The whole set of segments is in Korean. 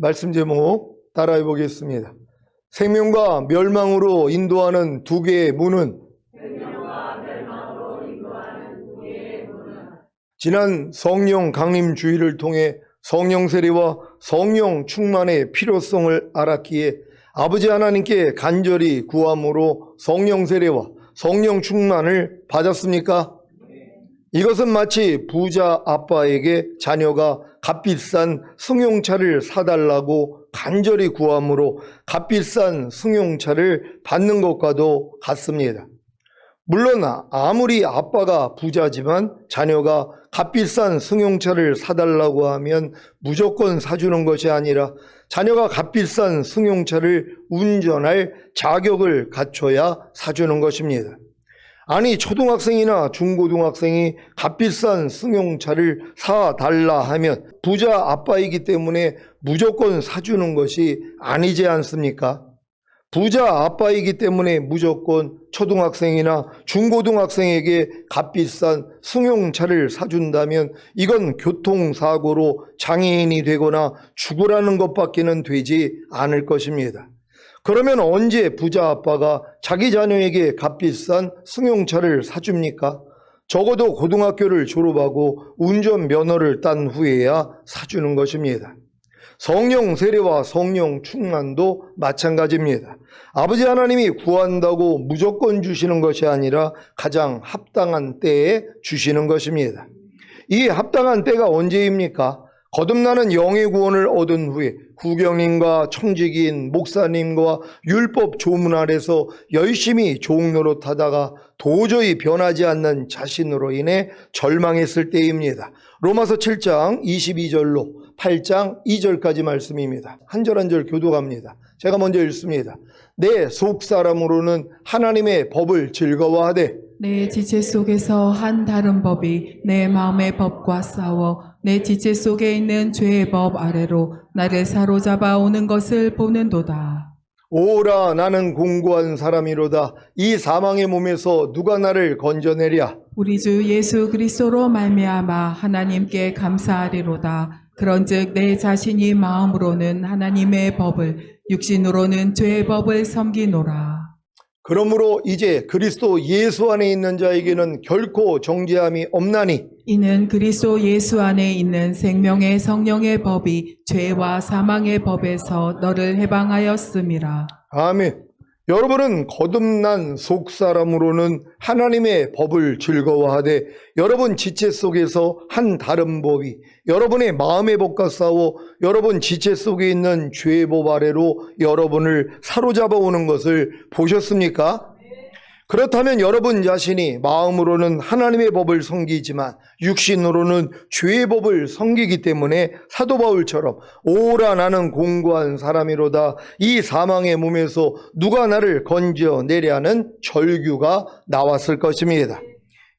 말씀 제목 따라해 보겠습니다. 생명과 멸망으로 인도하는 두 개의 문은 지난 성령 강림 주의를 통해 성령 세례와 성령 충만의 필요성을 알았기에 아버지 하나님께 간절히 구함으로 성령 세례와 성령 충만을 받았습니까? 이것은 마치 부자 아빠에게 자녀가 값비싼 승용차를 사달라고 간절히 구함으로 값비싼 승용차를 받는 것과도 같습니다. 물론 아무리 아빠가 부자지만 자녀가 값비싼 승용차를 사달라고 하면 무조건 사주는 것이 아니라 자녀가 값비싼 승용차를 운전할 자격을 갖춰야 사주는 것입니다. 아니, 초등학생이나 중고등학생이 값비싼 승용차를 사달라 하면 부자 아빠이기 때문에 무조건 사주는 것이 아니지 않습니까? 부자 아빠이기 때문에 무조건 초등학생이나 중고등학생에게 값비싼 승용차를 사준다면 이건 교통사고로 장애인이 되거나 죽으라는 것밖에는 되지 않을 것입니다. 그러면 언제 부자 아빠가 자기 자녀에게 값비싼 승용차를 사줍니까? 적어도 고등학교를 졸업하고 운전면허를 딴 후에야 사주는 것입니다. 성령 세례와 성령 충만도 마찬가지입니다. 아버지 하나님이 구한다고 무조건 주시는 것이 아니라 가장 합당한 때에 주시는 것입니다. 이 합당한 때가 언제입니까? 거듭나는 영의 구원을 얻은 후에 후경님과 청지기인 목사님과 율법 조문 아래서 열심히 종로로 타다가 도저히 변하지 않는 자신으로 인해 절망했을 때입니다. 로마서 7장 22절로 8장 2절까지 말씀입니다. 한 절 한 절 교독합니다. 제가 먼저 읽습니다. 내 속사람으로는 하나님의 법을 즐거워하되 내 지체 속에서 한 다른 법이 내 마음의 법과 싸워 내 지체 속에 있는 죄의 법 아래로 나를 사로잡아 오는 것을 보는도다. 오라 나는 공고한 사람이로다. 이 사망의 몸에서 누가 나를 건져내랴. 우리 주 예수 그리스도로 말미암아 하나님께 감사하리로다. 그런즉 내 자신이 마음으로는 하나님의 법을 육신으로는 죄의 법을 섬기노라. 그러므로 이제 그리스도 예수 안에 있는 자에게는 결코 정죄함이 없나니 이는 그리스도 예수 안에 있는 생명의 성령의 법이 죄와 사망의 법에서 너를 해방하였음이라. 아멘. 여러분은 거듭난 속사람으로는 하나님의 법을 즐거워하되 여러분 지체 속에서 한 다른 법이 여러분의 마음의 법과 싸워 여러분 지체 속에 있는 죄의 법 아래로 여러분을 사로잡아 오는 것을 보셨습니까? 그렇다면 여러분 자신이 마음으로는 하나님의 법을 섬기지만 육신으로는 죄의 법을 섬기기 때문에 사도 바울처럼 오라 나는 공고한 사람이로다. 이 사망의 몸에서 누가 나를 건져내랴는 절규가 나왔을 것입니다.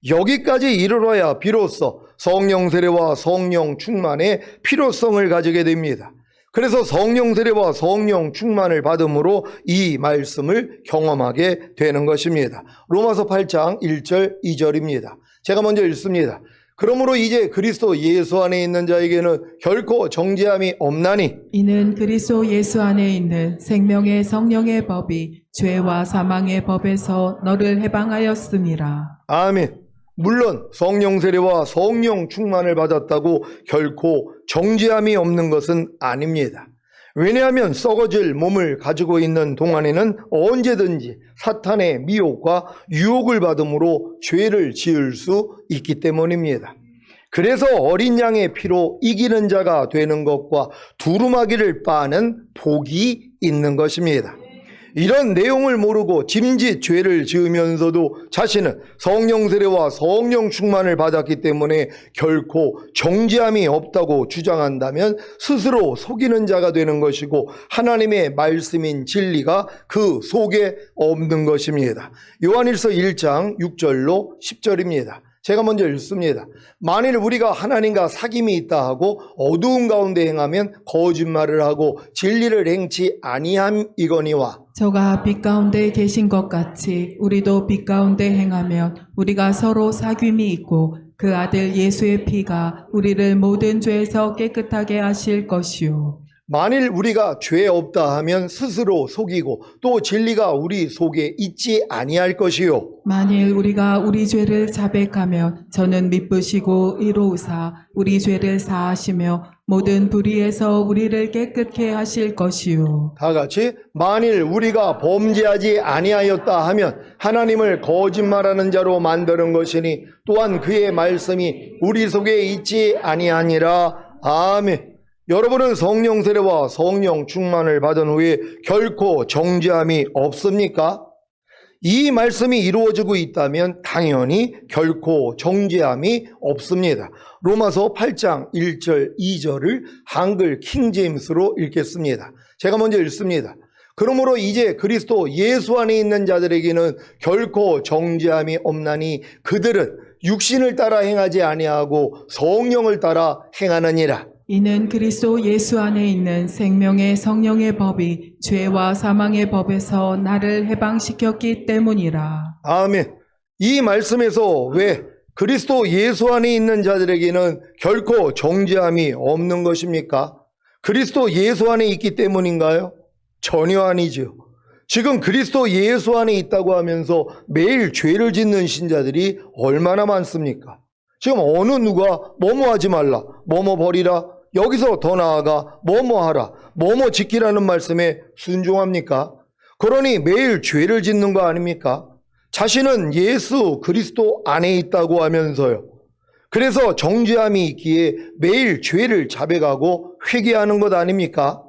여기까지 이르러야 비로소 성령 세례와 성령 충만의 필요성을 가지게 됩니다. 그래서 성령 세례와 성령 충만을 받음으로 이 말씀을 경험하게 되는 것입니다. 로마서 8장 1절 2절입니다. 제가 먼저 읽습니다. 그러므로 이제 그리스도 예수 안에 있는 자에게는 결코 정죄함이 없나니 이는 그리스도 예수 안에 있는 생명의 성령의 법이 죄와 사망의 법에서 너를 해방하였음이라. 아멘. 물론 성령 세례와 성령 충만을 받았다고 결코 정죄함이 없는 것은 아닙니다. 왜냐하면 썩어질 몸을 가지고 있는 동안에는 언제든지 사탄의 미혹과 유혹을 받음으로 죄를 지을 수 있기 때문입니다. 그래서 어린 양의 피로 이기는 자가 되는 것과 두루마기를 빠는 복이 있는 것입니다. 이런 내용을 모르고 짐짓 죄를 지으면서도 자신은 성령 세례와 성령 충만을 받았기 때문에 결코 정죄함이 없다고 주장한다면 스스로 속이는 자가 되는 것이고 하나님의 말씀인 진리가 그 속에 없는 것입니다. 요한일서 1장 6절로 10절입니다. 제가 먼저 읽습니다. 만일 우리가 하나님과 사귐이 있다 하고 어두운 가운데 행하면 거짓말을 하고 진리를 행치 아니함이거니와 저가 빛 가운데 계신 것 같이 우리도 빛 가운데 행하면 우리가 서로 사귐이 있고 그 아들 예수의 피가 우리를 모든 죄에서 깨끗하게 하실 것이요. 만일 우리가 죄 없다 하면 스스로 속이고 또 진리가 우리 속에 있지 아니할 것이요. 만일 우리가 우리 죄를 자백하면 저는 미쁘시고 이로우사 우리 죄를 사하시며 모든 불의에서 우리를 깨끗게 하실 것이요. 다 같이 만일 우리가 범죄하지 아니하였다 하면 하나님을 거짓말하는 자로 만드는 것이니 또한 그의 말씀이 우리 속에 있지 아니하니라. 아멘. 여러분은 성령 세례와 성령 충만을 받은 후에 결코 정죄함이 없습니까? 이 말씀이 이루어지고 있다면 당연히 결코 정죄함이 없습니다. 로마서 8장 1절 2절을 한글 킹제임스로 읽겠습니다. 제가 먼저 읽습니다. 그러므로 이제 그리스도 예수 안에 있는 자들에게는 결코 정죄함이 없나니 그들은 육신을 따라 행하지 아니하고 성령을 따라 행하느니라. 이는 그리스도 예수 안에 있는 생명의 성령의 법이 죄와 사망의 법에서 나를 해방시켰기 때문이라. 아멘. 이 말씀에서 왜 그리스도 예수 안에 있는 자들에게는 결코 정죄함이 없는 것입니까? 그리스도 예수 안에 있기 때문인가요? 전혀 아니죠. 지금 그리스도 예수 안에 있다고 하면서 매일 죄를 짓는 신자들이 얼마나 많습니까? 지금 어느 누가 뭐뭐 하지 말라, 뭐뭐 버리라, 여기서 더 나아가 뭐뭐 하라, 뭐뭐 지키라는 말씀에 순종합니까? 그러니 매일 죄를 짓는 거 아닙니까? 자신은 예수 그리스도 안에 있다고 하면서요. 그래서 정죄함이 있기에 매일 죄를 자백하고 회개하는 것 아닙니까?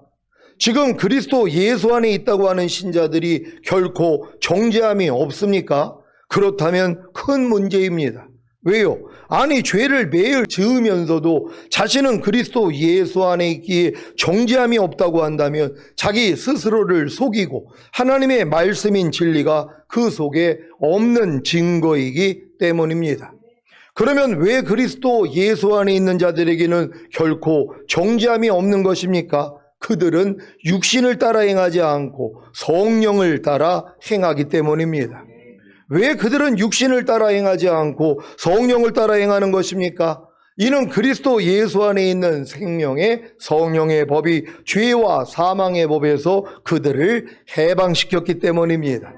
지금 그리스도 예수 안에 있다고 하는 신자들이 결코 정죄함이 없습니까? 그렇다면 큰 문제입니다. 왜요? 아니 죄를 매일 지으면서도 자신은 그리스도 예수 안에 있기에 정죄함이 없다고 한다면 자기 스스로를 속이고 하나님의 말씀인 진리가 그 속에 없는 증거이기 때문입니다. 그러면 왜 그리스도 예수 안에 있는 자들에게는 결코 정죄함이 없는 것입니까? 그들은 육신을 따라 행하지 않고 성령을 따라 행하기 때문입니다. 왜 그들은 육신을 따라 행하지 않고 성령을 따라 행하는 것입니까? 이는 그리스도 예수 안에 있는 생명의 성령의 법이 죄와 사망의 법에서 그들을 해방시켰기 때문입니다.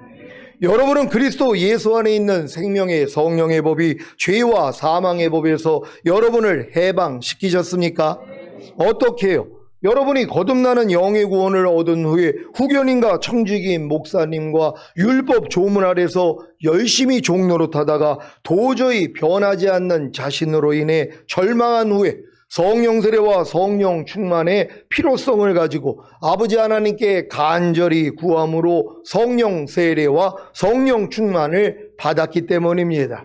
여러분은 그리스도 예수 안에 있는 생명의 성령의 법이 죄와 사망의 법에서 여러분을 해방시키셨습니까? 어떻게 해요? 여러분이 거듭나는 영의 구원을 얻은 후에 후견인과 청지기인 목사님과 율법 조문 아래서 열심히 종노릇하다가 도저히 변하지 않는 자신으로 인해 절망한 후에 성령 세례와 성령 충만의 필요성을 가지고 아버지 하나님께 간절히 구함으로 성령 세례와 성령 충만을 받았기 때문입니다.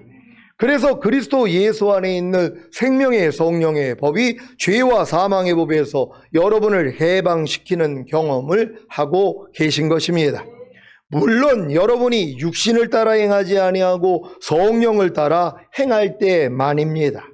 그래서 그리스도 예수 안에 있는 생명의 성령의 법이 죄와 사망의 법에서 여러분을 해방시키는 경험을 하고 계신 것입니다. 물론 여러분이 육신을 따라 행하지 아니하고 성령을 따라 행할 때만입니다.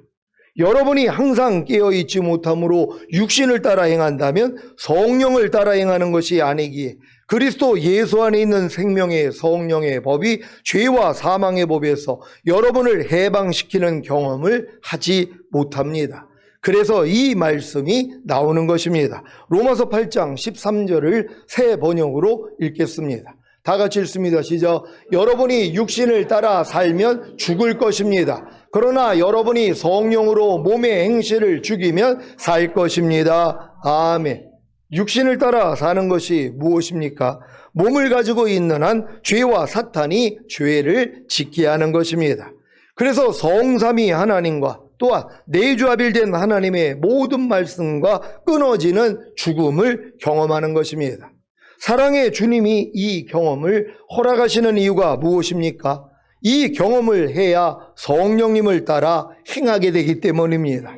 여러분이 항상 깨어있지 못하므로 육신을 따라 행한다면 성령을 따라 행하는 것이 아니기에 그리스도 예수 안에 있는 생명의 성령의 법이 죄와 사망의 법에서 여러분을 해방시키는 경험을 하지 못합니다. 그래서 이 말씀이 나오는 것입니다. 로마서 8장 13절을 새 번역으로 읽겠습니다. 다 같이 읽습니다. 시작. 여러분이 육신을 따라 살면 죽을 것입니다. 그러나 여러분이 성령으로 몸의 행실을 죽이면 살 것입니다. 아멘. 육신을 따라 사는 것이 무엇입니까? 몸을 가지고 있는 한 죄와 사탄이 죄를 짓게 하는 것입니다. 그래서 성삼위 하나님과 또한 내조합일된 하나님의 모든 말씀과 끊어지는 죽음을 경험하는 것입니다. 사랑의 주님이 이 경험을 허락하시는 이유가 무엇입니까? 이 경험을 해야 성령님을 따라 행하게 되기 때문입니다.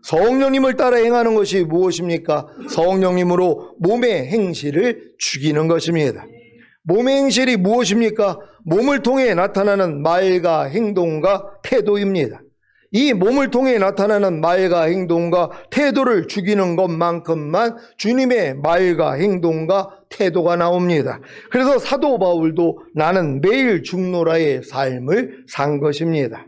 성령님을 따라 행하는 것이 무엇입니까? 성령님으로 몸의 행실을 죽이는 것입니다. 몸의 행실이 무엇입니까? 몸을 통해 나타나는 말과 행동과 태도입니다. 이 몸을 통해 나타나는 말과 행동과 태도를 죽이는 것만큼만 주님의 말과 행동과 태도가 나옵니다. 그래서 사도 바울도 나는 매일 죽노라의 삶을 산 것입니다.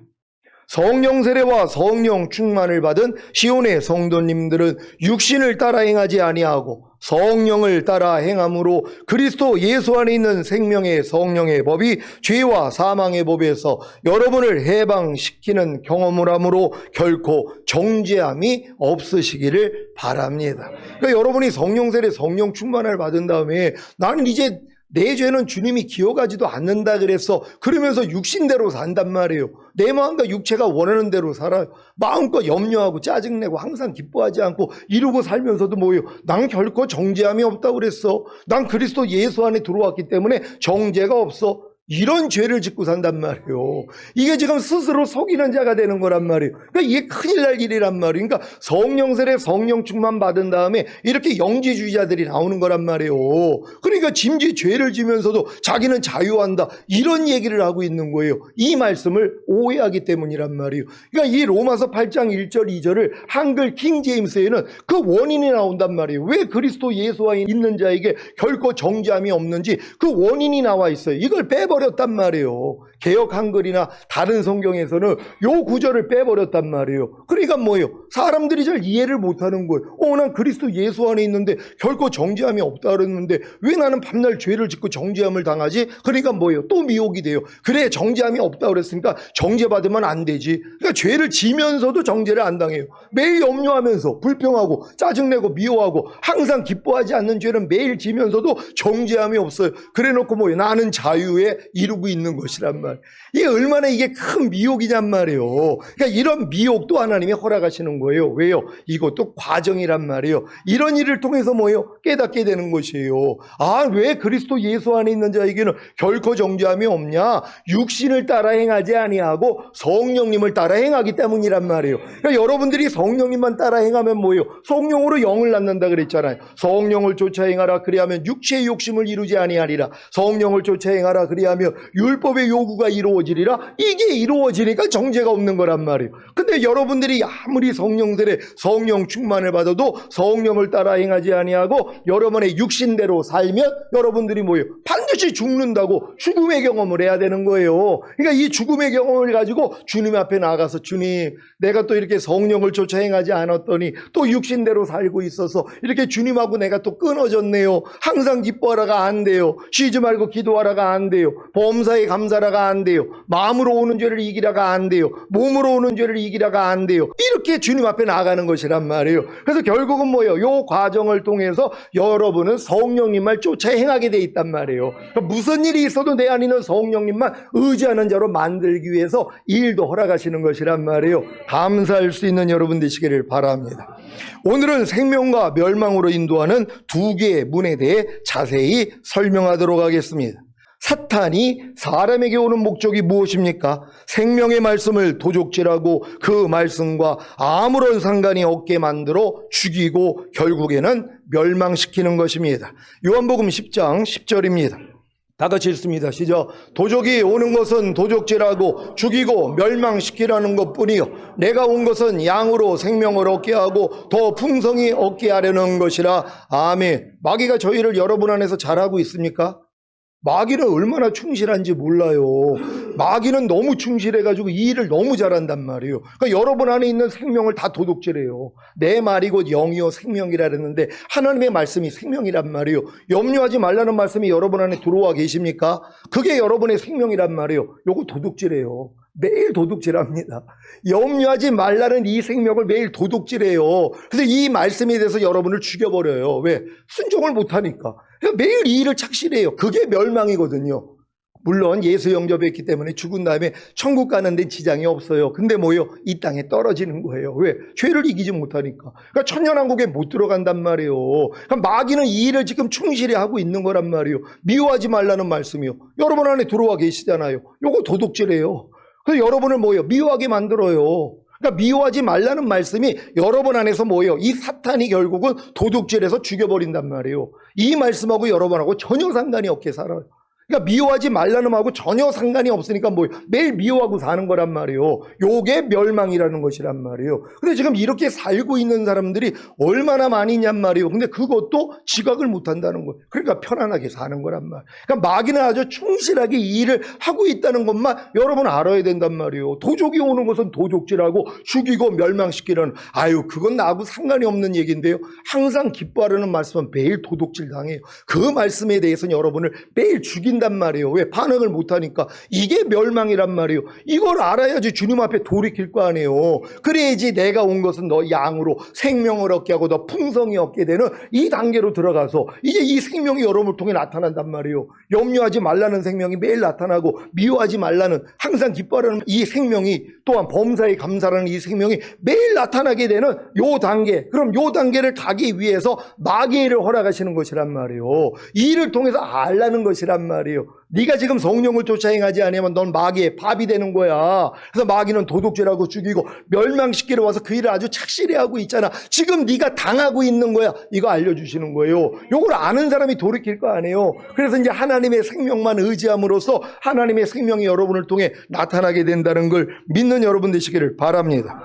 성령 세례와 성령 충만을 받은 시온의 성도님들은 육신을 따라 행하지 아니하고 성령을 따라 행함으로 그리스도 예수 안에 있는 생명의 성령의 법이 죄와 사망의 법에서 여러분을 해방시키는 경험을 함으로 결코 정죄함이 없으시기를 바랍니다. 그러니까 여러분이 성령 세례, 성령 충만을 받은 다음에 나는 이제 내 죄는 주님이 기억하지도 않는다 그래서 그러면서 육신대로 산단 말이에요. 내 마음과 육체가 원하는 대로 살아요. 마음껏 염려하고 짜증내고 항상 기뻐하지 않고 이루고 살면서도 뭐예요? 난 결코 정죄함이 없다고 그랬어. 난 그리스도 예수 안에 들어왔기 때문에 정죄가 없어. 이런 죄를 짓고 산단 말이에요. 이게 지금 스스로 속이는 자가 되는 거란 말이에요. 그러니까 이게 큰일 날 일이란 말이에요. 그러니까 성령 세례, 성령 충만 받은 다음에 이렇게 영지주의자들이 나오는 거란 말이에요. 그러니까 짐지 죄를 지면서도 자기는 자유한다, 이런 얘기를 하고 있는 거예요. 이 말씀을 오해하기 때문이란 말이에요. 그러니까 이 로마서 8장 1절 2절을 한글 킹 제임스에는 그 원인이 나온단 말이에요. 왜 그리스도 예수 안에 있는 자에게 결코 정죄함이 없는지 그 원인이 나와 있어요. 이걸 빼버렸단 말이에요. 개역 한글이나 다른 성경에서는 요 구절을 빼버렸단 말이에요. 그러니까 뭐예요? 사람들이 잘 이해를 못하는 거예요. 난 그리스도 예수 안에 있는데 결코 정죄함이 없다 그랬는데 왜 나는 밤날 죄를 짓고 정죄함을 당하지? 그러니까 뭐예요? 또 미혹이 돼요. 그래, 정죄함이 없다 그랬으니까 정죄받으면 안 되지. 그러니까 죄를 지면서도 정죄를 안 당해요. 매일 염려하면서 불평하고 짜증내고 미워하고 항상 기뻐하지 않는 죄는 매일 지면서도 정죄함이 없어요. 그래 놓고 뭐예요? 나는 자유에 이루고 있는 것이란 말. 이게 얼마나 이게 큰 미혹이냔 말이에요. 그러니까 이런 미혹도 하나님이 허락하시는 거예요. 왜요? 이것도 과정이란 말이에요. 이런 일을 통해서 뭐예요? 깨닫게 되는 것이에요. 왜 그리스도 예수 안에 있는 자에게는 결코 정죄함이 없냐? 육신을 따라 행하지 아니하고 성령님을 따라 행하기 때문이란 말이에요. 그러니까 여러분들이 성령님만 따라 행하면 뭐예요? 성령으로 영을 낳는다 그랬잖아요. 성령을 쫓아 행하라 그리하면 육체의 욕심을 이루지 아니하리라. 성령을 쫓아 행하라 그리하면 율법의 요구가 이루어지리라. 이게 이루어지니까 정죄가 없는 거란 말이에요. 근데 여러분들이 아무리 성령 세례, 성령 충만을 받아도 성령을 따라 행하지 아니하고 여러분의 육신대로 살면 여러분들이 뭐예요? 반드시 죽는다고 죽음의 경험을 해야 되는 거예요. 그러니까 이 죽음의 경험을 가지고 주님 앞에 나가서 주님, 내가 또 이렇게 성령을 쫓아 행하지 않았더니 또 육신대로 살고 있어서 이렇게 주님하고 내가 또 끊어졌네요. 항상 기뻐하라가 안 돼요. 쉬지 말고 기도하라가 안 돼요. 범사에 감사라가 안 돼요. 마음으로 오는 죄를 이기라가 안 돼요. 몸으로 오는 죄를 이기라가 안 돼요. 이렇게 주님 앞에 나가는 것이란 말이에요. 그래서 결국은 뭐예요? 요 과정을 통해서 여러분은 성령님만 쫓아 행하게 돼 있단 말이에요. 그러니까 무슨 일이 있어도 내 안에 있는 성령님만 의지하는 자로 만들기 위해서 일도 허락하시는 것이란 말이에요. 감사할 수 있는 여러분 되시기를 바랍니다. 오늘은 생명과 멸망으로 인도하는 두 개의 문에 대해 자세히 설명하도록 하겠습니다. 사탄이 사람에게 오는 목적이 무엇입니까? 생명의 말씀을 도적질하고 그 말씀과 아무런 상관이 없게 만들어 죽이고 결국에는 멸망시키는 것입니다. 요한복음 10장 10절입니다. 다 같이 읽습니다. 시작. 도적이 오는 것은 도적질하고 죽이고 멸망시키라는 것뿐이요 내가 온 것은 양으로 생명을 얻게 하고 더 풍성히 얻게 하려는 것이라. 아멘. 마귀가 저희를 여러분 안에서 잘하고 있습니까? 마귀는 얼마나 충실한지 몰라요. 마귀는 너무 충실해가지고 이 일을 너무 잘한단 말이에요. 그러니까 여러분 안에 있는 생명을 다 도둑질해요. 내 말이 곧 영이요 생명이라 그랬는데 하나님의 말씀이 생명이란 말이에요. 염려하지 말라는 말씀이 여러분 안에 들어와 계십니까? 그게 여러분의 생명이란 말이에요. 요거 도둑질해요. 매일 도둑질합니다. 염려하지 말라는 이 생명을 매일 도둑질해요. 그래서 이 말씀에 대해서 여러분을 죽여버려요. 왜? 순종을 못하니까. 매일 이 일을 착실해요. 그게 멸망이거든요. 물론 예수 영접했기 때문에 죽은 다음에 천국 가는 데 지장이 없어요. 근데 뭐예요? 이 땅에 떨어지는 거예요. 왜? 죄를 이기지 못하니까. 그러니까 천년왕국에 못 들어간단 말이에요. 그러니까 마귀는 이 일을 지금 충실히 하고 있는 거란 말이에요. 미워하지 말라는 말씀이요. 여러분 안에 들어와 계시잖아요. 요거 도둑질해요. 그래서 여러분을 뭐예요? 미워하게 만들어요. 그러니까 미워하지 말라는 말씀이 여러분 안에서 뭐예요? 이 사탄이 결국은 도둑질해서 죽여버린단 말이에요. 이 말씀하고 여러분하고 전혀 상관이 없게 살아요. 그러니까 미워하지 말라는 말하고 전혀 상관이 없으니까 뭐 매일 미워하고 사는 거란 말이에요. 요게 멸망이라는 것이란 말이에요. 근데 지금 이렇게 살고 있는 사람들이 얼마나 많이 있냔 말이에요. 근데 그것도 지각을 못한다는 거예요. 그러니까 편안하게 사는 거란 말이에요. 그러니까 마귀는 아주 충실하게 이 일을 하고 있다는 것만 여러분 알아야 된단 말이에요. 도적이 오는 것은 도적질하고 죽이고 멸망시키려는, 아유 그건 나하고 상관이 없는 얘기인데요. 항상 기뻐하라는 말씀은 매일 도둑질 당해요. 그 말씀에 대해서는 여러분을 매일 죽인단 말이에요. 왜? 반응을 못하니까. 이게 멸망이란 말이에요. 이걸 알아야지 주님 앞에 돌이킬 거 아니에요. 그래야지 내가 온 것은 너 양으로 생명을 얻게 하고 너 풍성히 얻게 되는 이 단계로 들어가서 이제 이 생명이 여러분을 통해 나타난단 말이에요. 염려하지 말라는 생명이 매일 나타나고, 미워하지 말라는, 항상 기뻐하라는 이 생명이, 또한 범사에 감사라는 이 생명이 매일 나타나게 되는 요 단계. 그럼 요 단계를 가기 위해서 마귀를 허락하시는 것이란 말이에요. 이 일을 통해서 알라는 것이란 말이에요. 네가 지금 성령을 쫓아 행하지 않으면 넌 마귀의 밥이 되는 거야. 그래서 마귀는 도둑질하고 죽이고 멸망시키러 와서 그 일을 아주 착실히 하고 있잖아. 지금 네가 당하고 있는 거야. 이거 알려주시는 거예요. 요걸 아는 사람이 돌이킬 거 아니에요. 그래서 이제 하나님의 생명만 의지함으로써 하나님의 생명이 여러분을 통해 나타나게 된다는 걸 믿는 여러분 되시기를 바랍니다.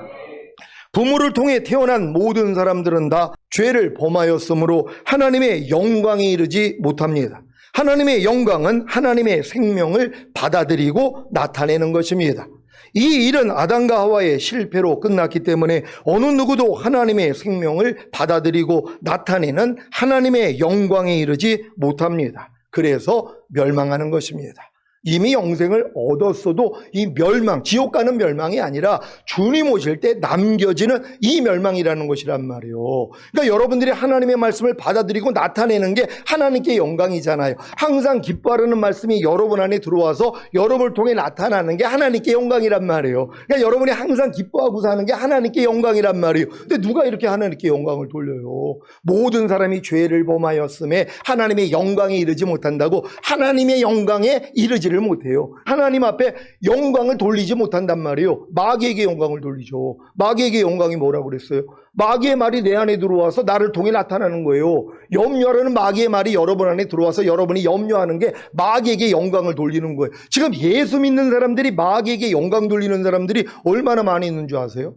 부모를 통해 태어난 모든 사람들은 다 죄를 범하였으므로 하나님의 영광에 이르지 못합니다. 하나님의 영광은 하나님의 생명을 받아들이고 나타내는 것입니다. 이 일은 아담과 하와의 실패로 끝났기 때문에 어느 누구도 하나님의 생명을 받아들이고 나타내는 하나님의 영광에 이르지 못합니다. 그래서 멸망하는 것입니다. 이미 영생을 얻었어도 이 멸망, 지옥 가는 멸망이 아니라 주님 오실 때 남겨지는 이 멸망이라는 것이란 말이에요. 그러니까 여러분들이 하나님의 말씀을 받아들이고 나타내는 게 하나님께 영광이잖아요. 항상 기뻐하라는 말씀이 여러분 안에 들어와서 여러분을 통해 나타나는 게 하나님께 영광이란 말이에요. 그러니까 여러분이 항상 기뻐하고 사는 게 하나님께 영광이란 말이에요. 근데 누가 이렇게 하나님께 영광을 돌려요? 모든 사람이 죄를 범하였음에 하나님의 영광에 이르지 못한다고 하나님의 영광에 이르지 못해요. 하나님 앞에 영광을 돌리지 못한단 말이에요. 마귀에게 영광을 돌리죠. 마귀에게 영광이 뭐라고 그랬어요? 마귀의 말이 내 안에 들어와서 나를 통해 나타나는 거예요. 염려하는 마귀의 말이 여러분 안에 들어와서 여러분이 염려하는 게 마귀에게 영광을 돌리는 거예요. 지금 예수 믿는 사람들이 마귀에게 영광 돌리는 사람들이 얼마나 많이 있는 줄 아세요?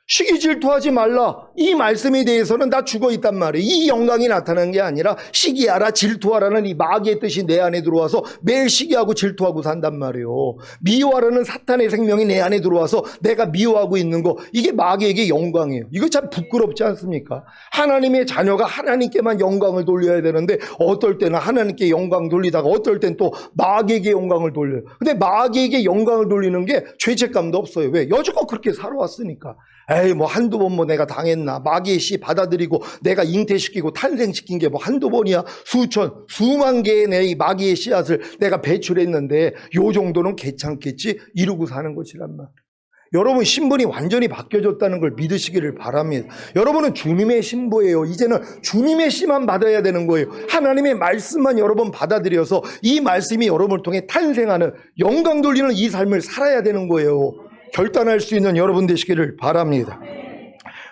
시기 질투하지 말라. 이 말씀에 대해서는 다 죽어 있단 말이에요. 이 영광이 나타나는 게 아니라 시기하라, 질투하라는 이 마귀의 뜻이 내 안에 들어와서 매일 시기하고 질투하고 산단 말이에요. 미워하라는 사탄의 생명이 내 안에 들어와서 내가 미워하고 있는 거, 이게 마귀에게 영광이에요. 이거 참 부끄럽지 않습니까? 하나님의 자녀가 하나님께만 영광을 돌려야 되는데 어떨 때는 하나님께 영광 돌리다가 어떨 땐 또 마귀에게 영광을 돌려요. 근데 마귀에게 영광을 돌리는 게 죄책감도 없어요. 왜? 여지껏 그렇게 살아왔으니까. 에이 뭐 한두 번 뭐 내가 당했나, 마귀의 씨 받아들이고 내가 잉태시키고 탄생시킨 게 뭐 한두 번이야. 수천 수만 개의 내 이 마귀의 씨앗을 내가 배출했는데 요 정도는 괜찮겠지 이러고 사는 것이란 말. 여러분 신분이 완전히 바뀌어졌다는 걸 믿으시기를 바랍니다. 여러분은 주님의 신부예요. 이제는 주님의 씨만 받아야 되는 거예요. 하나님의 말씀만 여러분 받아들여서 이 말씀이 여러분을 통해 탄생하는 영광 돌리는 이 삶을 살아야 되는 거예요. 결단할 수 있는 여러분 되시기를 바랍니다.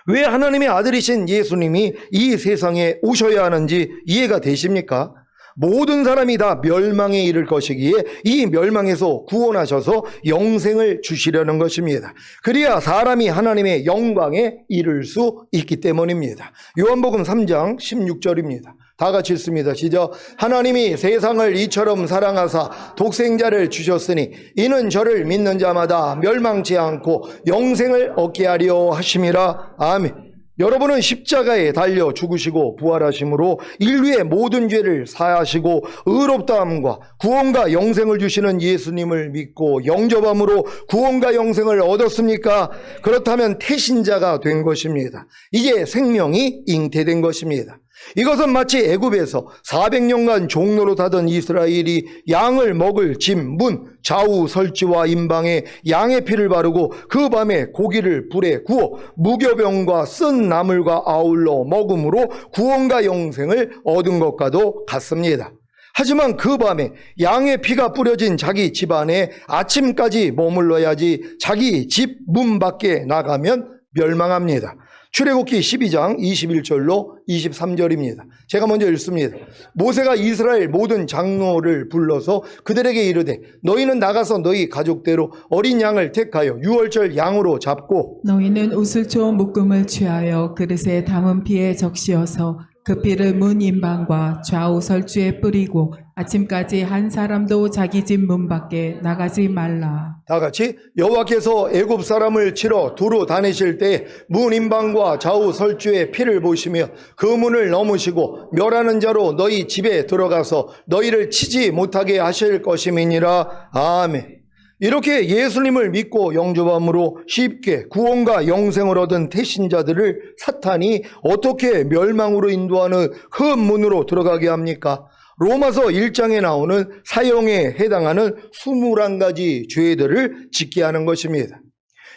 왜 하나님의 아들이신 예수님이 이 세상에 오셔야 하는지 이해가 되십니까? 모든 사람이 다 멸망에 이를 것이기에 이 멸망에서 구원하셔서 영생을 주시려는 것입니다. 그래야 사람이 하나님의 영광에 이를 수 있기 때문입니다. 요한복음 3장 16절입니다. 다 같이 읽습니다. 시작. 하나님이 세상을 이처럼 사랑하사 독생자를 주셨으니 이는 저를 믿는 자마다 멸망치 않고 영생을 얻게 하려 하심이라. 아멘. 여러분은 십자가에 달려 죽으시고 부활하심으로 인류의 모든 죄를 사하시고 의롭다함과 구원과 영생을 주시는 예수님을 믿고 영접함으로 구원과 영생을 얻었습니까? 그렇다면 태신자가 된 것입니다. 이제 생명이 잉태된 것입니다. 이것은 마치 애굽에서 400년간 종노릇하던 이스라엘이 양을 먹을 집 문 좌우 설치와 임방에 양의 피를 바르고 그 밤에 고기를 불에 구워 무교병과 쓴 나물과 아울러 먹음으로 구원과 영생을 얻은 것과도 같습니다. 하지만 그 밤에 양의 피가 뿌려진 자기 집안에 아침까지 머물러야지 자기 집 문 밖에 나가면 멸망합니다. 출애굽기 12장 21절로 23절입니다. 제가 먼저 읽습니다. 모세가 이스라엘 모든 장로를 불러서 그들에게 이르되 너희는 나가서 너희 가족대로 어린 양을 택하여 유월절 양으로 잡고 너희는 우슬초 묶음을 취하여 그릇에 담은 피에 적시어서 그 피를 문 인방과 좌우 설주에 뿌리고 아침까지 한 사람도 자기 집 문 밖에 나가지 말라. 다 같이 여호와께서 애굽 사람을 치러 두루 다니실 때 문 인방과 좌우 설주의 피를 보시며 그 문을 넘으시고 멸하는 자로 너희 집에 들어가서 너희를 치지 못하게 하실 것임이니라. 아멘. 이렇게 예수님을 믿고 영접함으로 쉽게 구원과 영생을 얻은 태신자들을 사탄이 어떻게 멸망으로 인도하는 큰 문으로 들어가게 합니까? 로마서 1장에 나오는 사형에 해당하는 21가지 죄들을 짓게 하는 것입니다.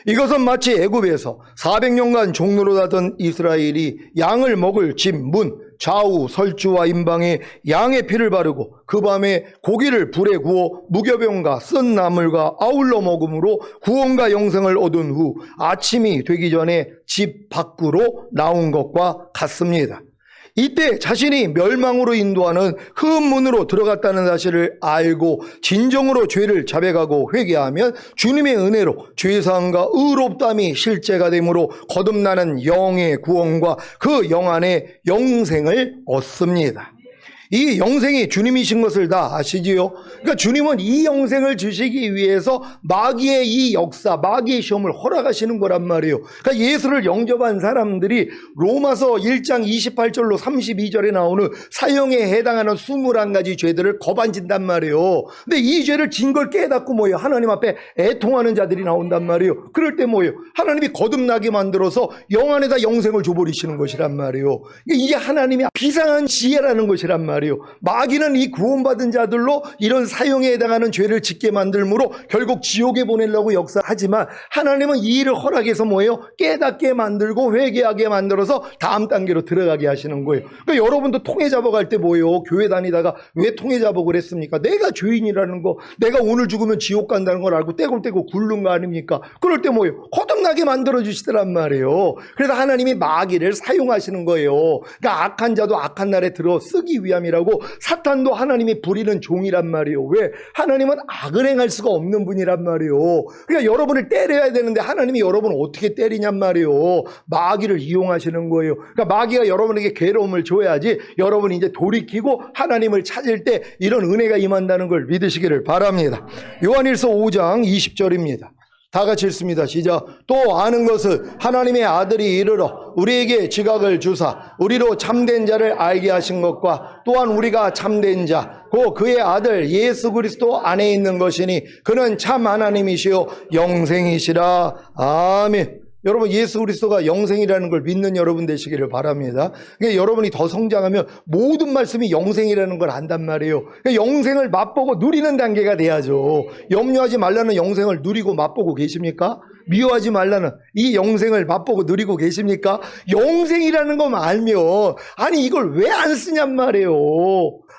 이것은 마치 애굽에서 400년간 종노릇하던 이스라엘이 양을 먹을 집 문, 좌우 설주와 임방에 양의 피를 바르고 그 밤에 고기를 불에 구워 무교병과 쓴 나물과 아울러 먹음으로 구원과 영생을 얻은 후 아침이 되기 전에 집 밖으로 나온 것과 같습니다. 이때 자신이 멸망으로 인도하는 큰 문으로 들어갔다는 사실을 알고 진정으로 죄를 자백하고 회개하면 주님의 은혜로 죄사함과 의롭다함이 실제가 되므로 거듭나는 영의 구원과 그 영 안에 영생을 얻습니다. 이 영생이 주님이신 것을 다 아시지요? 그러니까 주님은 이 영생을 주시기 위해서 마귀의 이 역사, 마귀의 시험을 허락하시는 거란 말이에요. 그러니까 예수를 영접한 사람들이 로마서 1장 28절로 32절에 나오는 사형에 해당하는 21가지 죄들을 거반진단 말이에요. 근데 이 죄를 진 걸 깨닫고 뭐예요? 하나님 앞에 애통하는 자들이 나온단 말이에요. 그럴 때 뭐예요? 하나님이 거듭나게 만들어서 영 안에다 영생을 줘버리시는 것이란 말이에요. 이게 하나님의 비상한 지혜라는 것이란 말이에요. 마귀는 이 구원받은 자들로 이런 사형에 해당하는 죄를 짓게 만들므로 결국 지옥에 보내려고 역사하지만 하나님은 이 일을 허락해서 뭐예요? 깨닫게 만들고 회개하게 만들어서 다음 단계로 들어가게 하시는 거예요. 그러니까 여러분도 통해 잡아갈 때 뭐예요? 교회 다니다가 왜 통해 잡아을 했습니까? 내가 죄인이라는 거, 내가 오늘 죽으면 지옥 간다는 걸 알고 떼굴떼굴 굴른 거 아닙니까? 그럴 때 뭐예요? 거듭나게 만들어 주시더란 말이에요. 그래서 하나님이 마귀를 사용하시는 거예요. 그러니까 악한 자도 악한 날에 들어 쓰기 위함이라고. 사탄도 하나님이 부리는 종이란 말이에요. 왜? 하나님은 악을 행할 수가 없는 분이란 말이에요. 그러니까 여러분을 때려야 되는데 하나님이 여러분을 어떻게 때리냔 말이에요. 마귀를 이용하시는 거예요. 그러니까 마귀가 여러분에게 괴로움을 줘야지 여러분이 이제 돌이키고 하나님을 찾을 때 이런 은혜가 임한다는 걸 믿으시기를 바랍니다. 요한일서 5장 20절입니다. 다 같이 읽습니다. 시작. 또 아는 것을 하나님의 아들이 이르러 우리에게 지각을 주사 우리로 참된 자를 알게 하신 것과 또한 우리가 참된 자 곧 그의 아들 예수 그리스도 안에 있는 것이니 그는 참 하나님이시요 영생이시라. 아멘. 여러분 예수 그리스도가 영생이라는 걸 믿는 여러분 되시기를 바랍니다. 그러니까 여러분이 더 성장하면 모든 말씀이 영생이라는 걸 안단 말이에요. 그러니까 영생을 맛보고 누리는 단계가 돼야죠. 염려하지 말라는 영생을 누리고 맛보고 계십니까? 미워하지 말라는 이 영생을 맛보고 누리고 계십니까? 영생이라는 것만 알면 아니 이걸 왜 안 쓰냔 말이에요.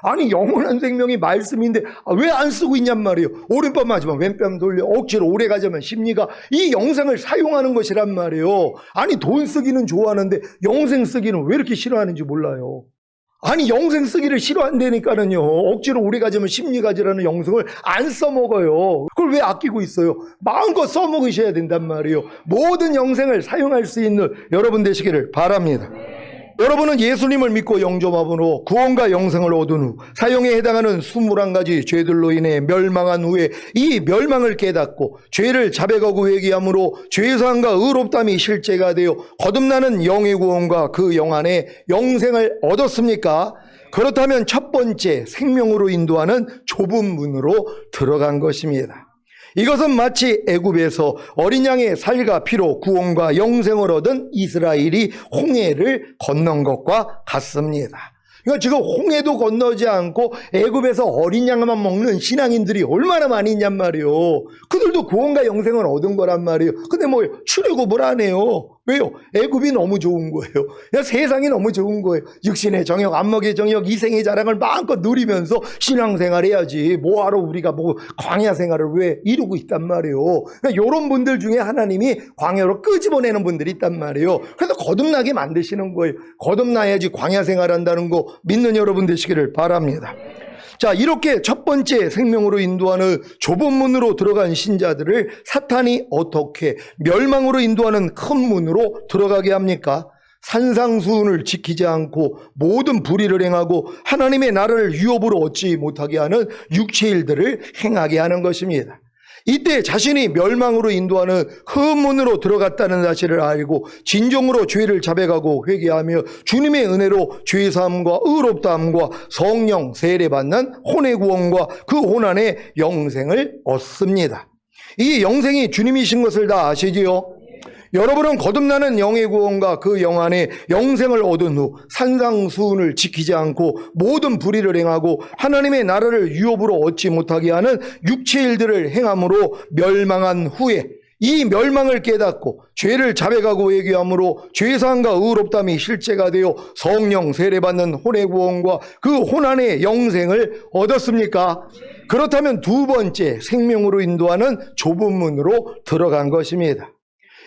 아니 영원한 생명이 말씀인데 왜 안 쓰고 있냔 말이에요. 오른뺨 맞으면 왼뺨 돌려 억지로 오래 가자면 십니까? 이 영생을 사용하는 것이란 말이에요. 아니 돈 쓰기는 좋아하는데 영생 쓰기는 왜 이렇게 싫어하는지 몰라요. 아니 영생 쓰기를 싫어한다니까는요 억지로 오래 가자면 심리 가지라는 영생을 안 써먹어요. 그걸 왜 아끼고 있어요? 마음껏 써먹으셔야 된단 말이에요. 모든 영생을 사용할 수 있는 여러분 되시기를 바랍니다. 여러분은 예수님을 믿고 영접함으로 구원과 영생을 얻은 후 사형에 해당하는 21가지 죄들로 인해 멸망한 후에 이 멸망을 깨닫고 죄를 자백하고 회개함으로 죄사함과 의롭다함이 실제가 되어 거듭나는 영의 구원과 그 영 안에 영생을 얻었습니까? 그렇다면 첫 번째 생명으로 인도하는 좁은 문으로 들어간 것입니다. 이것은 마치 애굽에서 어린 양의 살과 피로 구원과 영생을 얻은 이스라엘이 홍해를 건넌 것과 같습니다. 그러니까 지금 홍해도 건너지 않고 애굽에서 어린 양만 먹는 신앙인들이 얼마나 많이 있냔 말이에요. 그들도 구원과 영생을 얻은 거란 말이에요. 근데 뭐 출애굽을 안 해요. 왜요? 애굽이 너무 좋은 거예요. 그냥 세상이 너무 좋은 거예요. 육신의 정욕, 안목의 정욕, 이생의 자랑을 마음껏 누리면서 신앙생활 해야지. 뭐하러 우리가 광야 생활을 왜 이루고 있단 말이에요. 그러니까 이런 분들 중에 하나님이 광야로 끄집어내는 분들이 있단 말이에요. 그래서 거듭나게 만드시는 거예요. 거듭나야지 광야 생활한다는 거 믿는 여러분 되시기를 바랍니다. 자, 이렇게 첫 번째 생명으로 인도하는 좁은 문으로 들어간 신자들을 사탄이 어떻게 멸망으로 인도하는 큰 문으로 들어가게 합니까? 산상수훈을 지키지 않고 모든 불의를 행하고 하나님의 나라를 유업으로 얻지 못하게 하는 육체의 일들을 행하게 하는 것입니다. 이때 자신이 멸망으로 인도하는 큰 문으로 들어갔다는 사실을 알고 진정으로 죄를 자백하고 회개하며 주님의 은혜로 죄사함과 의롭다함과 성령 세례받는 혼의 구원과 그 혼안의 영생을 얻습니다. 이 영생이 주님이신 것을 다 아시지요? 여러분은 거듭나는 영의 구원과 그 영 안에 영생을 얻은 후 산상수훈을 지키지 않고 모든 불의를 행하고 하나님의 나라를 유업으로 얻지 못하게 하는 육체의 일들을 행함으로 멸망한 후에 이 멸망을 깨닫고 죄를 자백하고 회개함으로 죄사함과 의롭다함이 실제가 되어 성령 세례받는 혼의 구원과 그 혼안의 영생을 얻었습니까? 그렇다면 두 번째 생명으로 인도하는 좁은 문으로 들어간 것입니다.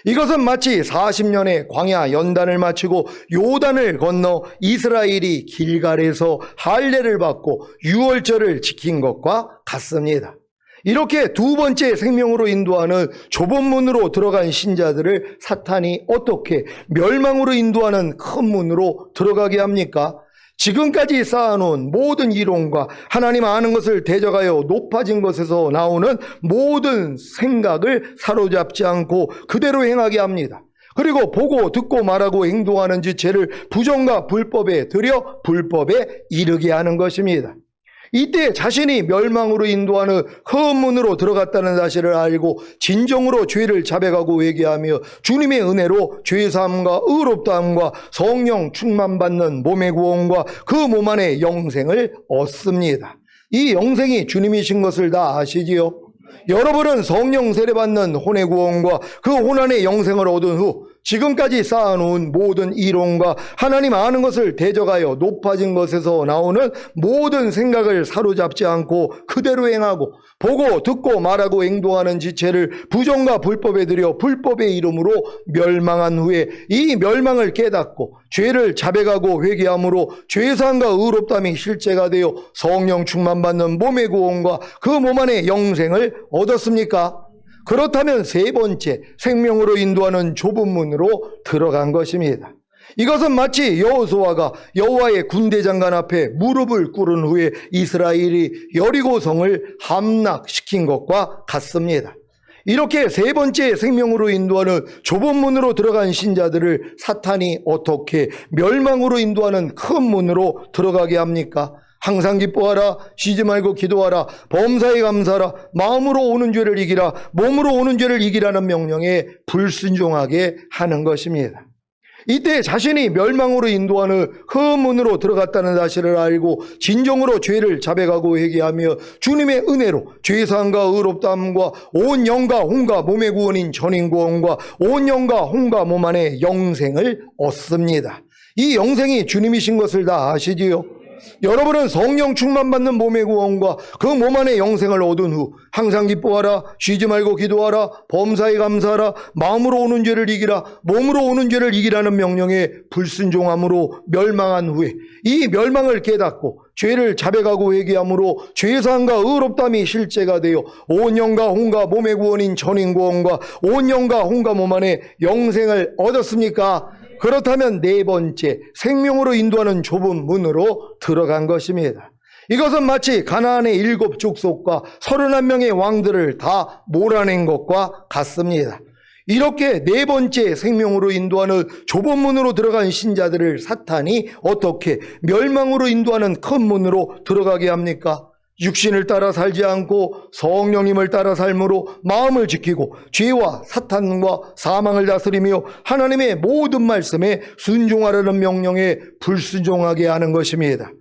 이것은 마치 40년의 광야 연단을 마치고 요단을 건너 이스라엘이 길갈에서 할례를 받고 유월절을 지킨 것과 같습니다. 이렇게 두 번째 생명으로 인도하는 좁은 문으로 들어간 신자들을 사탄이 어떻게 멸망으로 인도하는 큰 문으로 들어가게 합니까? 지금까지 쌓아놓은 모든 이론과 하나님 아는 것을 대적하여 높아진 것에서 나오는 모든 생각을 사로잡지 않고 그대로 행하게 합니다. 그리고 보고 듣고 말하고 행동하는 지체를 부정과 불법에 들여 불법에 이르게 하는 것입니다. 이때 자신이 멸망으로 인도하는 큰 문으로 들어갔다는 사실을 알고 진정으로 죄를 자백하고 회개하며 주님의 은혜로 죄사함과 의롭다함과 성령 충만받는 몸의 구원과 그 몸 안에 영생을 얻습니다. 이 영생이 주님이신 것을 다 아시지요? 여러분은 성령 세례받는 혼의 구원과 그 혼안의 영생을 얻은 후 지금까지 쌓아놓은 모든 이론과 하나님 아는 것을 대적하여 높아진 것에서 나오는 모든 생각을 사로잡지 않고 그대로 행하고 보고 듣고 말하고 행동하는 지체를 부정과 불법에 들여 불법의 이름으로 멸망한 후에 이 멸망을 깨닫고 죄를 자백하고 회개함으로 죄사함과 의롭다함이 실제가 되어 성령 충만받는 몸의 구원과 그 몸 안에 영생을 얻었습니까? 그렇다면 세 번째 생명으로 인도하는 좁은 문으로 들어간 것입니다. 이것은 마치 여호수아가 여호와의 군대 장관 앞에 무릎을 꿇은 후에 이스라엘이 여리고성을 함락시킨 것과 같습니다. 이렇게 세 번째 생명으로 인도하는 좁은 문으로 들어간 신자들을 사탄이 어떻게 멸망으로 인도하는 큰 문으로 들어가게 합니까? 항상 기뻐하라, 쉬지 말고 기도하라, 범사에 감사하라, 마음으로 오는 죄를 이기라, 몸으로 오는 죄를 이기라는 명령에 불순종하게 하는 것입니다. 이때 자신이 멸망으로 인도하는 큰 문으로 들어갔다는 사실을 알고 진정으로 죄를 자백하고 회개하며 주님의 은혜로 죄사함과 의롭다함과 온 영과 혼과 몸의 구원인 전인구원과 온 영과 혼과 몸 안에 영생을 얻습니다. 이 영생이 주님이신 것을 다 아시지요? 여러분은 성령 충만받는 몸의 구원과 그 몸 안에 영생을 얻은 후 항상 기뻐하라, 쉬지 말고 기도하라, 범사에 감사하라, 마음으로 오는 죄를 이기라, 몸으로 오는 죄를 이기라는 명령에 불순종함으로 멸망한 후에 이 멸망을 깨닫고 죄를 자백하고 회개함으로 죄사함과 의롭다함이 실제가 되어 온 영과 혼과 몸의 구원인 전인구원과 온 영과 혼과 몸 안에 영생을 얻었습니까? 그렇다면 네 번째 생명으로 인도하는 좁은 문으로 들어간 것입니다. 이것은 마치 가나안의 7 족속과 31명의 왕들을 다 몰아낸 것과 같습니다. 이렇게 네 번째 생명으로 인도하는 좁은 문으로 들어간 신자들을 사탄이 어떻게 멸망으로 인도하는 큰 문으로 들어가게 합니까? 육신을 따라 살지 않고 성령님을 따라 삶으로 마음을 지키고 죄와 사탄과 사망을 다스리며 하나님의 모든 말씀에 순종하라는 명령에 불순종하게 하는 것입니다.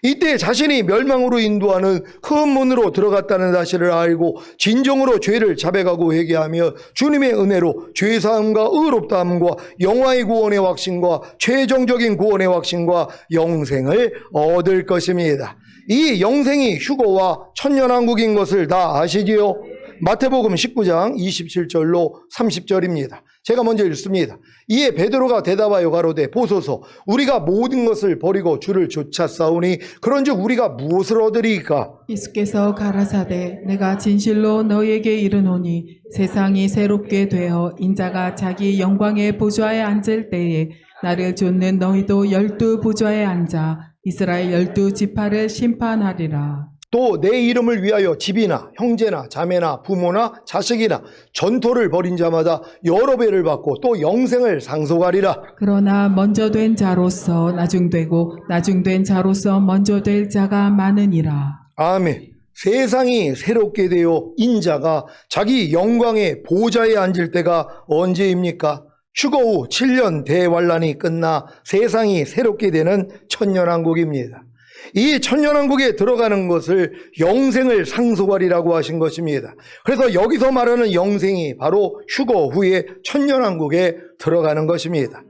이때 자신이 멸망으로 인도하는 큰 문으로 들어갔다는 사실을 알고 진정으로 죄를 자백하고 회개하며 주님의 은혜로 죄사함과 의롭다함과 영화의 구원의 확신과 최종적인 구원의 확신과 영생을 얻을 것입니다. 이 영생이 휴거와 천년왕국인 것을 다 아시지요? 마태복음 19장 27절로 30절입니다. 제가 먼저 읽습니다. 이에 베드로가 대답하여 가로되 보소서 우리가 모든 것을 버리고 주를 쫓아싸우니 그런즉 우리가 무엇을 얻으리이까? 예수께서 가라사대 내가 진실로 너희에게 이르노니 세상이 새롭게 되어 인자가 자기 영광의 보좌에 앉을 때에 나를 좇는 너희도 12 보좌에 앉아 이스라엘 12지파를 심판하리라. 또 내 이름을 위하여 집이나 형제나 자매나 부모나 자식이나 전토를 벌인 자마다 여러 배를 받고 또 영생을 상속하리라. 그러나 먼저 된 자로서 나중되고 나중된 자로서 먼저 될 자가 많으니라. 아멘. 세상이 새롭게 되어 인자가 자기 영광의 보좌에 앉을 때가 언제입니까? 휴거 후 7년 대환란이 끝나 세상이 새롭게 되는 천년왕국입니다. 이 천년왕국에 들어가는 것을 영생을 상속하리라고 하신 것입니다. 그래서 여기서 말하는 영생이 바로 휴거 후에 천년왕국에 들어가는 것입니다.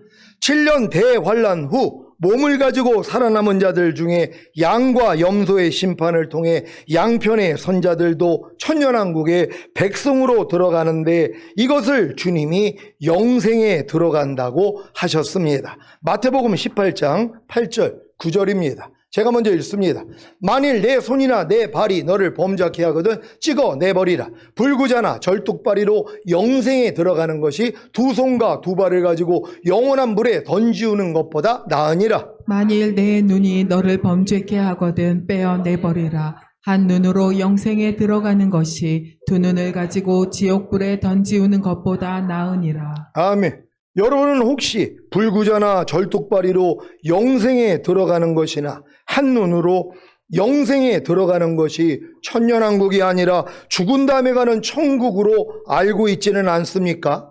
7년 대환란 후 몸을 가지고 살아남은 자들 중에 양과 염소의 심판을 통해 양편의 선자들도 천년왕국의 백성으로 들어가는데 이것을 주님이 영생에 들어간다고 하셨습니다. 마태복음 18장 8절 9절입니다. 제가 먼저 읽습니다. 만일 내 손이나 내 발이 너를 범죄케 하거든 찍어 내버리라. 불구자나 절뚝발이로 영생에 들어가는 것이 두 손과 두 발을 가지고 영원한 물에 던지우는 것보다 나으니라. 만일 내 눈이 너를 범죄케 하거든 빼어 내버리라. 한 눈으로 영생에 들어가는 것이 두 눈을 가지고 지옥불에 던지우는 것보다 나으니라. 아멘. 여러분은 혹시 불구자나 절뚝발이로 영생에 들어가는 것이나 한눈으로 영생에 들어가는 것이 천년왕국이 아니라 죽은 다음에 가는 천국으로 알고 있지는 않습니까?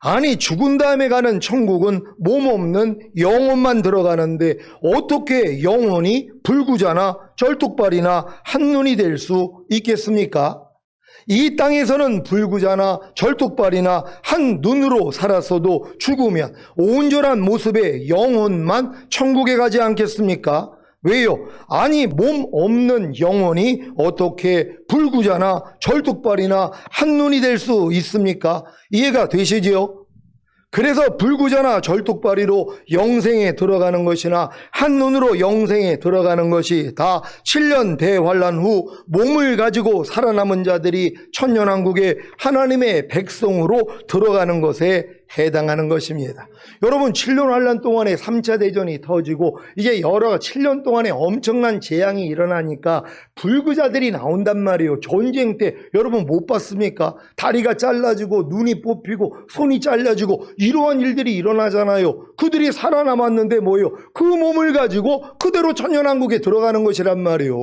아니, 죽은 다음에 가는 천국은 몸 없는 영혼만 들어가는데 어떻게 영혼이 불구자나 절뚝발이나 한눈이 될 수 있겠습니까? 이 땅에서는 불구자나 절뚝발이나 한 눈으로 살았어도 죽으면 온전한 모습의 영혼만 천국에 가지 않겠습니까? 왜요? 아니, 몸 없는 영혼이 어떻게 불구자나 절뚝발이나 한 눈이 될 수 있습니까? 이해가 되시지요? 그래서 불구자나 절뚝발이로 영생에 들어가는 것이나 한눈으로 영생에 들어가는 것이 다 7년 대환란 후 몸을 가지고 살아남은 자들이 천년왕국에 하나님의 백성으로 들어가는 것에 해당하는 것입니다. 여러분, 7년 환란 동안에 3차 대전이 터지고 이제 7년 동안에 엄청난 재앙이 일어나니까 불구자들이 나온단 말이에요. 전쟁 때 여러분 못 봤습니까? 다리가 잘라지고 눈이 뽑히고 손이 잘라지고 이러한 일들이 일어나잖아요. 그들이 살아남았는데 뭐예요? 그 몸을 가지고 그대로 천년왕국에 들어가는 것이란 말이에요.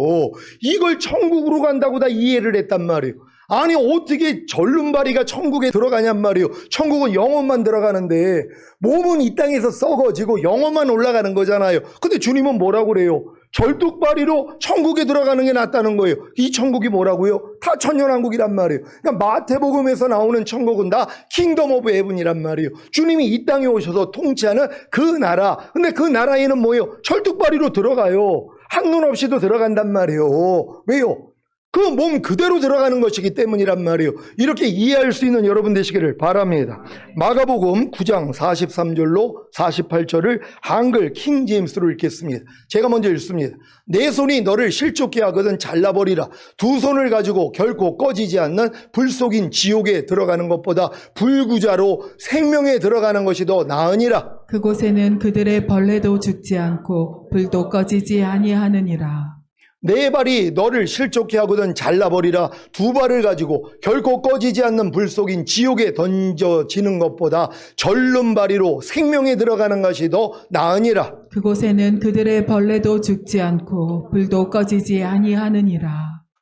이걸 천국으로 간다고 다 이해를 했단 말이에요. 아니, 어떻게 절름발이가 천국에 들어가냔 말이에요. 천국은 영혼만 들어가는데 몸은 이 땅에서 썩어지고 영혼만 올라가는 거잖아요. 근데 주님은 뭐라고 그래요? 절뚝발이로 천국에 들어가는 게 낫다는 거예요. 이 천국이 뭐라고요? 다 천년왕국이란 말이에요. 그러니까 마태복음에서 나오는 천국은 다 킹덤 오브 헤븐이란 말이에요. 주님이 이 땅에 오셔서 통치하는 그 나라. 근데 그 나라에는 뭐예요? 절뚝발이로 들어가요. 한눈 없이도 들어간단 말이에요. 왜요? 그 몸 그대로 들어가는 것이기 때문이란 말이에요. 이렇게 이해할 수 있는 여러분 되시기를 바랍니다. 마가복음 9장 43절로 48절을 한글 킹 제임스로 읽겠습니다. 제가 먼저 읽습니다. 내 손이 너를 실족케 하거든 잘라버리라. 두 손을 가지고 결코 꺼지지 않는 불 속인 지옥에 들어가는 것보다 불구자로 생명에 들어가는 것이 더 나으니라. 그곳에는 그들의 벌레도 죽지 않고 불도 꺼지지 아니하느니라. 네 발이 너를 실족케 하거든 잘라버리라. 두 발을 가지고 결코 꺼지지 않는 불 속인 지옥에 던져지는 것보다 절름발이로 생명에 들어가는 것이 더 나으니라. 그곳에는 그들의 벌레도 죽지 않고 불도 꺼지지 아니하느니라.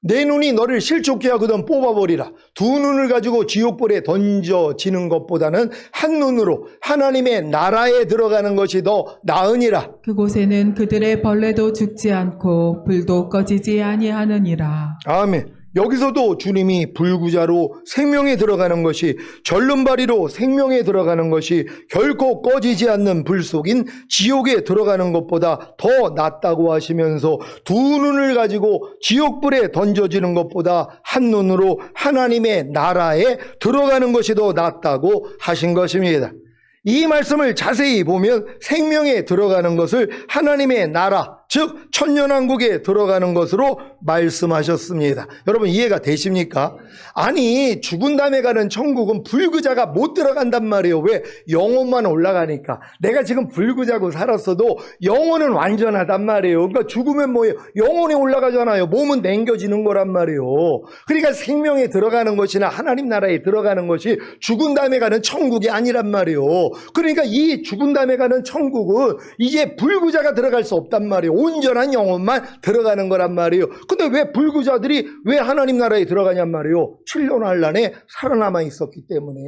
내 눈이 너를 실족케 하거든 뽑아버리라. 두 눈을 가지고 지옥불에 던져지는 것보다는 한 눈으로 하나님의 나라에 들어가는 것이 더 나으니라. 그곳에는 그들의 벌레도 죽지 않고 불도 꺼지지 아니하느니라. 아멘. 여기서도 주님이 불구자로 생명에 들어가는 것이, 절름발이로 생명에 들어가는 것이 결코 꺼지지 않는 불 속인 지옥에 들어가는 것보다 더 낫다고 하시면서, 두 눈을 가지고 지옥불에 던져지는 것보다 한 눈으로 하나님의 나라에 들어가는 것이 더 낫다고 하신 것입니다. 이 말씀을 자세히 보면 생명에 들어가는 것을 하나님의 나라, 즉 천년왕국에 들어가는 것으로 말씀하셨습니다. 여러분 이해가 되십니까? 아니, 죽은 다음에 가는 천국은 불구자가 못 들어간단 말이에요. 왜? 영혼만 올라가니까. 내가 지금 불구자고 살았어도 영혼은 완전하단 말이에요. 그러니까 죽으면 뭐예요? 영혼이 올라가잖아요. 몸은 남겨지는 거란 말이에요. 그러니까 생명에 들어가는 것이나 하나님 나라에 들어가는 것이 죽은 다음에 가는 천국이 아니란 말이에요. 그러니까 이 죽은 다음에 가는 천국은 이제 불구자가 들어갈 수 없단 말이에요. 온전한 영혼만 들어가는 거란 말이에요. 근데 왜 불구자들이 왜 하나님 나라에 들어가냔 말이에요. 7년 환란에 살아남아 있었기 때문에.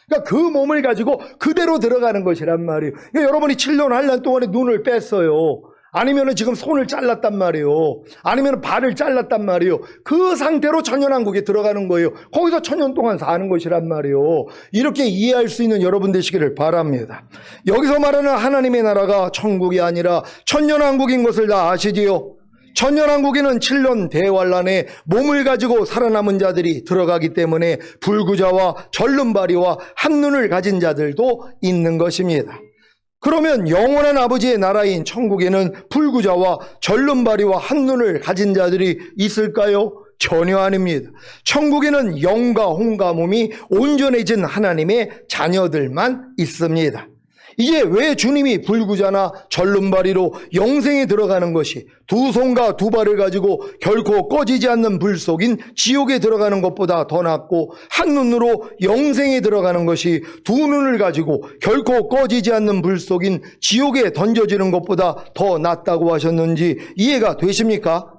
그러니까 그 몸을 가지고 그대로 들어가는 것이란 말이에요. 그러니까 여러분이 7년 환란 동안에 눈을 뺐어요. 아니면은 지금 손을 잘랐단 말이에요. 아니면 발을 잘랐단 말이에요. 그 상태로 천년왕국에 들어가는 거예요. 거기서 천년 동안 사는 것이란 말이에요. 이렇게 이해할 수 있는 여러분 되시기를 바랍니다. 여기서 말하는 하나님의 나라가 천국이 아니라 천년왕국인 것을 다 아시지요? 천년왕국에는 7년 대환란에 몸을 가지고 살아남은 자들이 들어가기 때문에 불구자와 절름발이와 한눈을 가진 자들도 있는 것입니다. 그러면 영원한 아버지의 나라인 천국에는 불구자와 절름발이와 한눈을 가진 자들이 있을까요? 전혀 아닙니다. 천국에는 영과 혼과 몸이 온전해진 하나님의 자녀들만 있습니다. 이제 왜 주님이 불구자나 절름발이로 영생에 들어가는 것이 두 손과 두 발을 가지고 결코 꺼지지 않는 불 속인 지옥에 들어가는 것보다 더 낫고, 한 눈으로 영생에 들어가는 것이 두 눈을 가지고 결코 꺼지지 않는 불 속인 지옥에 던져지는 것보다 더 낫다고 하셨는지 이해가 되십니까?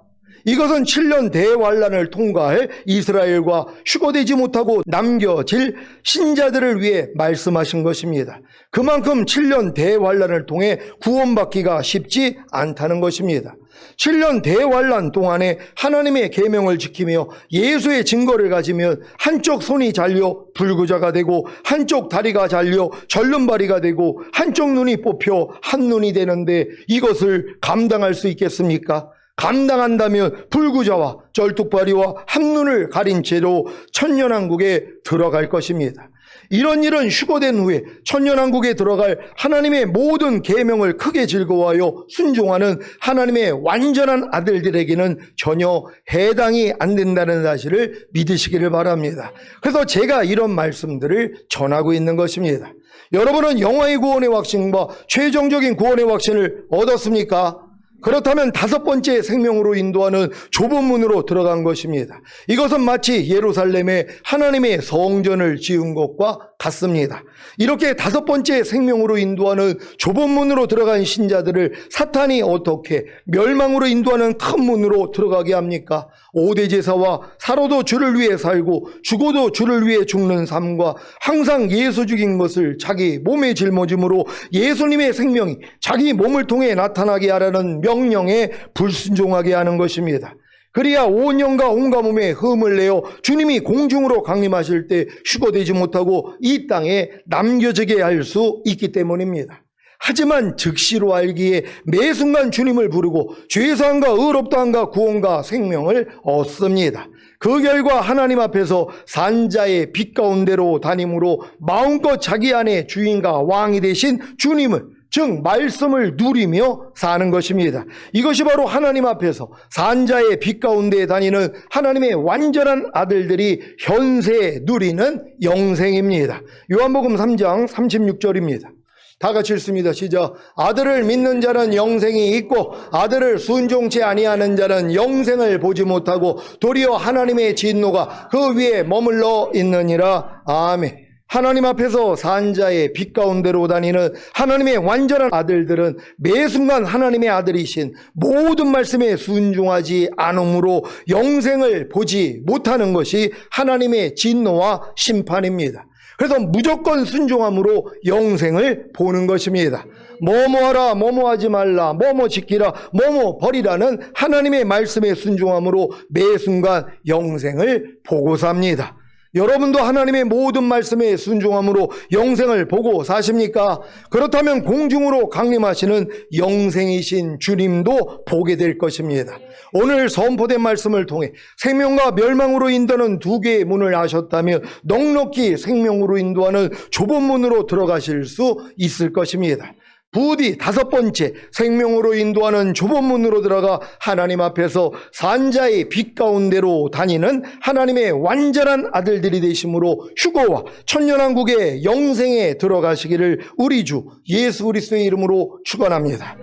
이것은 7년 대환란을 통과할 이스라엘과 휴거되지 못하고 남겨질 신자들을 위해 말씀하신 것입니다. 그만큼 7년 대환란을 통해 구원받기가 쉽지 않다는 것입니다. 7년 대환란 동안에 하나님의 계명을 지키며 예수의 증거를 가지면 한쪽 손이 잘려 불구자가 되고, 한쪽 다리가 잘려 절름발이가 되고, 한쪽 눈이 뽑혀 한눈이 되는데 이것을 감당할 수 있겠습니까? 감당한다면 불구자와 절뚝발이와 한눈을 가린 채로 천년왕국에 들어갈 것입니다. 이런 일은 휴거된 후에 천년왕국에 들어갈 하나님의 모든 계명을 크게 즐거워하여 순종하는 하나님의 완전한 아들들에게는 전혀 해당이 안 된다는 사실을 믿으시기를 바랍니다. 그래서 제가 이런 말씀들을 전하고 있는 것입니다. 여러분은 영원의 구원의 확신과 최종적인 구원의 확신을 얻었습니까? 그렇다면 다섯 번째 생명으로 인도하는 좁은 문으로 들어간 것입니다. 이것은 마치 예루살렘에 하나님의 성전을 지은 것과 같습니다. 이렇게 다섯 번째 생명으로 인도하는 좁은 문으로 들어간 신자들을 사탄이 어떻게 멸망으로 인도하는 큰 문으로 들어가게 합니까? 5대 제사와 살아도 주를 위해 살고 죽어도 주를 위해 죽는 삶과 항상 예수 죽인 것을 자기 몸에 짊어짐으로 예수님의 생명이 자기 몸을 통해 나타나게 하라는 명령에 불순종하게 하는 것입니다. 그래야 온 영과 온과 몸에 흠을 내어 주님이 공중으로 강림하실 때 휴거되지 못하고 이 땅에 남겨지게 할 수 있기 때문입니다. 하지만 즉시로 알기에 매 순간 주님을 부르고 죄사함과 의롭다함과 구원과 생명을 얻습니다. 그 결과 하나님 앞에서 산자의 빛 가운데로 다님으로 마음껏 자기 안에 주인과 왕이 되신 주님을, 즉 말씀을 누리며 사는 것입니다. 이것이 바로 하나님 앞에서 산자의 빛 가운데 다니는 하나님의 완전한 아들들이 현세 누리는 영생입니다. 요한복음 3장 36절입니다. 다 같이 읽습니다. 시작. 아들을 믿는 자는 영생이 있고 아들을 순종치 아니하는 자는 영생을 보지 못하고 도리어 하나님의 진노가 그 위에 머물러 있느니라. 아멘. 하나님 앞에서 산자의 빛 가운데로 다니는 하나님의 완전한 아들들은 매 순간 하나님의 아들이신 모든 말씀에 순종하지 않으므로 영생을 보지 못하는 것이 하나님의 진노와 심판입니다. 그래서 무조건 순종함으로 영생을 보는 것입니다. 뭐뭐하라, 뭐뭐하지 말라, 뭐뭐 지키라, 뭐뭐 버리라는 하나님의 말씀에 순종함으로 매 순간 영생을 보고 삽니다. 여러분도 하나님의 모든 말씀에 순종함으로 영생을 보고 사십니까? 그렇다면 공중으로 강림하시는 영생이신 주님도 보게 될 것입니다. 오늘 선포된 말씀을 통해 생명과 멸망으로 인도하는 두 개의 문을 아셨다면 넉넉히 생명으로 인도하는 좁은 문으로 들어가실 수 있을 것입니다. 부디 다섯 번째, 생명으로 인도하는 좁은 문으로 들어가 하나님 앞에서 산자의 빛 가운데로 다니는 하나님의 완전한 아들들이 되심으로 휴거와 천년왕국의 영생에 들어가시기를 우리 주 예수 그리스도의 이름으로 축원합니다.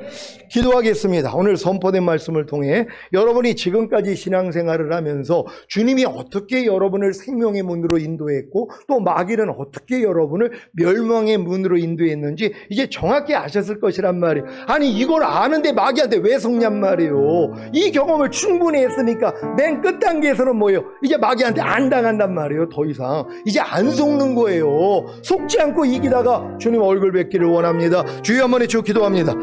기도하겠습니다. 오늘 선포된 말씀을 통해 여러분이 지금까지 신앙생활을 하면서 주님이 어떻게 여러분을 생명의 문으로 인도했고 또 마귀는 어떻게 여러분을 멸망의 문으로 인도했는지 이제 정확히 아셨을 것이란 말이에요. 아니 이걸 아는데 마귀한테 왜 속냔 말이에요. 이 경험을 충분히 했으니까 맨 끝 단계에서는 뭐예요? 이제 마귀한테 안 당한단 말이에요. 더 이상 이제 안 속는 거예요. 속지 않고 이기다가 주님 얼굴 뵙기를 원합니다. 주여 한번 해주고 기도합니다.